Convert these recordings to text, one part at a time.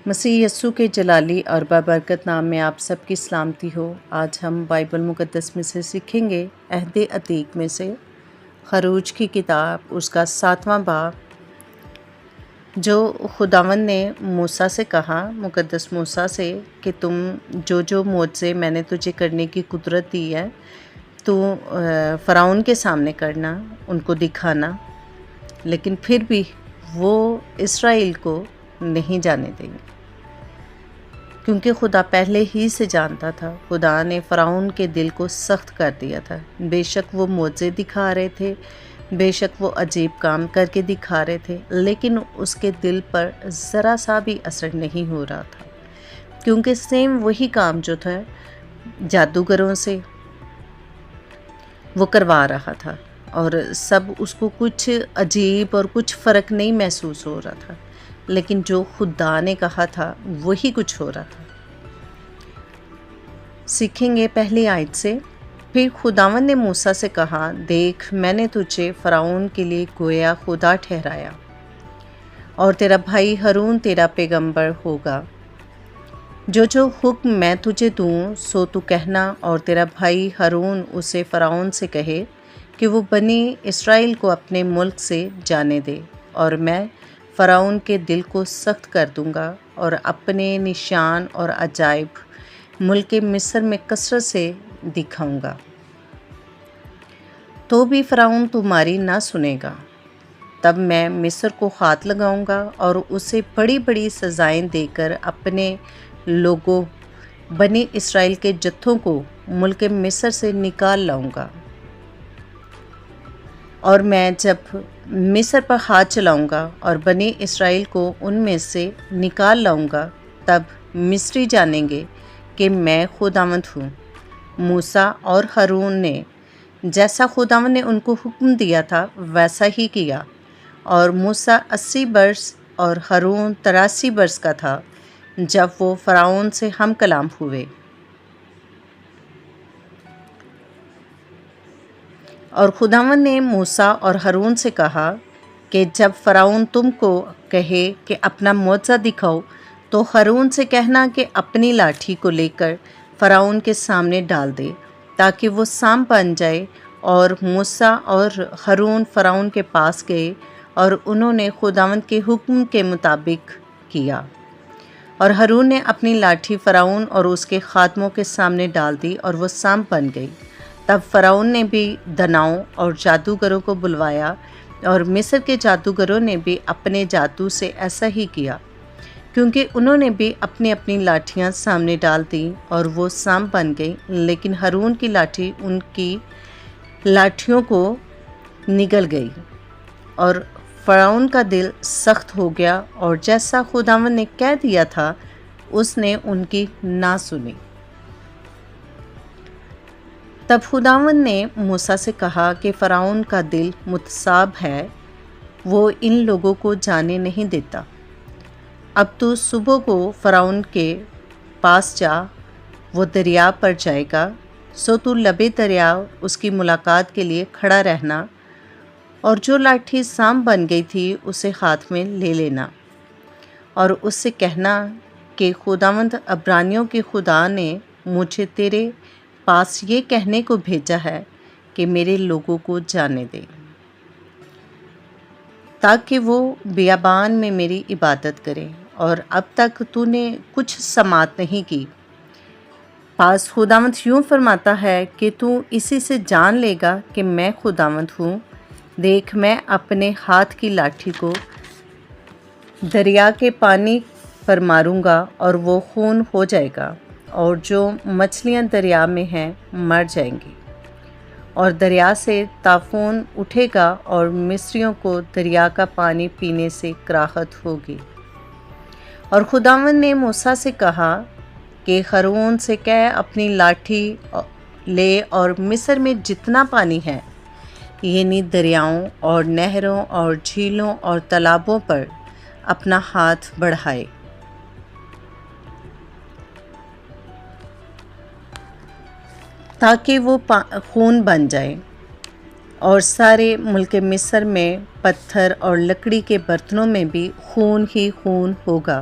مسیح یسوع کے جلالی اور بابرکت نام میں آپ سب کی سلامتی ہو۔ آج ہم بائبل مقدس میں سے سیکھیں گے عہد عتیق میں سے خروج کی کتاب اس کا 7واں باب، جو خداوند نے موسیٰ سے کہا، مقدس موسیٰ سے، کہ تم جو معجزے میں نے تجھے کرنے کی قدرت دی ہے تو فرعون کے سامنے کرنا، ان کو دکھانا، لیکن پھر بھی وہ اسرائیل کو نہیں جانے دیں گے، کیونکہ خدا پہلے ہی سے جانتا تھا۔ خدا نے فرعون کے دل کو سخت کر دیا تھا۔ بے شک وہ معجزے دکھا رہے تھے، بے شک وہ عجیب کام کر کے دکھا رہے تھے، لیکن اس کے دل پر ذرا سا بھی اثر نہیں ہو رہا تھا، کیونکہ سیم وہی کام جو تھا جادوگروں سے وہ کروا رہا تھا، اور سب اس کو کچھ عجیب اور کچھ فرق نہیں محسوس ہو رہا تھا، لیکن جو خدا نے کہا تھا وہی کچھ ہو رہا تھا۔ سیکھیں گے پہلی آیت سے۔ پھر خداوند نے موسیٰ سے کہا، دیکھ میں نے تجھے فرعون کے لیے گویا خدا ٹھہرایا، اور تیرا بھائی ہارون تیرا پیغمبر ہوگا۔ جو حکم میں تجھے دوں سو تو کہنا، اور تیرا بھائی ہارون اسے فرعون سے کہے کہ وہ بنی اسرائیل کو اپنے ملک سے جانے دے، اور میں فرعون کے دل کو سخت کر دوں گا، اور اپنے نشان اور عجائب ملک مصر میں کثرت سے دکھاؤں گا، تو بھی فرعون تمہاری نہ سنے گا۔ تب میں مصر کو ہاتھ لگاؤں گا اور اسے بڑی بڑی سزائیں دے کر اپنے لوگوں بنی اسرائیل کے جتھوں کو ملک مصر سے نکال لاؤں گا، اور میں جب مصر پر ہاتھ چلاؤں گا اور بنی اسرائیل کو ان میں سے نکال لاؤں گا، تب مصری جانیں گے کہ میں خداوند ہوں۔ موسیٰ اور ہارون نے جیسا خداوند نے ان کو حکم دیا تھا ویسا ہی کیا، اور موسیٰ 80 برس اور ہارون 83 برس کا تھا جب وہ فرعون سے ہم کلام ہوئے۔ اور خداوند نے موسیٰ اور ہارون سے کہا کہ جب فرعون تم کو کہے کہ اپنا معجزہ دکھاؤ، تو ہارون سے کہنا کہ اپنی لاٹھی کو لے کر فرعون کے سامنے ڈال دے، تاکہ وہ سانپ بن جائے۔ اور موسیٰ اور ہارون فرعون کے پاس گئے، اور انہوں نے خداوند کے حکم کے مطابق کیا، اور ہارون نے اپنی لاٹھی فرعون اور اس کے خادموں کے سامنے ڈال دی، اور وہ سانپ بن گئی۔ تب فرعون نے بھی دناؤں اور جادوگروں کو بلوایا، اور مصر کے جادوگروں نے بھی اپنے جادو سے ایسا ہی کیا، کیونکہ انہوں نے بھی اپنی اپنی لاٹھیاں سامنے ڈال دیں، اور وہ سانپ بن گئی، لیکن ہارون کی لاٹھی ان کی لاٹھیوں کو نگل گئی، اور فرعون کا دل سخت ہو گیا، اور جیسا خداوند نے کہہ دیا تھا اس نے ان کی نہ سنی۔ تب خداوند نے موسیٰ سے کہا کہ فرعون کا دل متصاب ہے، وہ ان لوگوں کو جانے نہیں دیتا۔ اب تو صبح کو فرعون کے پاس جا، وہ دریا پر جائے گا، سو تو لبے دریا اس کی ملاقات کے لیے کھڑا رہنا، اور جو لاٹھی سانپ بن گئی تھی اسے ہاتھ میں لے لینا، اور اس سے کہنا کہ خداوند عبرانیوں کے خدا نے مجھے تیرے پاس یہ کہنے کو بھیجا ہے کہ میرے لوگوں کو جانے دے، تاکہ وہ بیابان میں میری عبادت کریں، اور اب تک تو نے کچھ سماعت نہیں کی۔ پاس خداوند یوں فرماتا ہے کہ تو اسی سے جان لے گا کہ میں خداوند ہوں۔ دیکھ میں اپنے ہاتھ کی لاٹھی کو دریا کے پانی پر ماروں گا، اور وہ خون ہو جائے گا، اور جو مچھلیاں دریا میں ہیں مر جائیں گی، اور دریا سے طوفان اٹھے گا، اور مصریوں کو دریا کا پانی پینے سے کراہت ہوگی۔ اور خداوند نے موسیٰ سے کہا کہ ہارون سے کہہ اپنی لاٹھی لے، اور مصر میں جتنا پانی ہے، یعنی دریاؤں اور نہروں اور جھیلوں اور تالابوں پر اپنا ہاتھ بڑھائے، تاکہ وہ خون بن جائے، اور سارے ملک مصر میں پتھر اور لکڑی کے برتنوں میں بھی خون ہی خون ہوگا،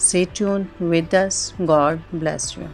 Stay tuned with us. God bless you.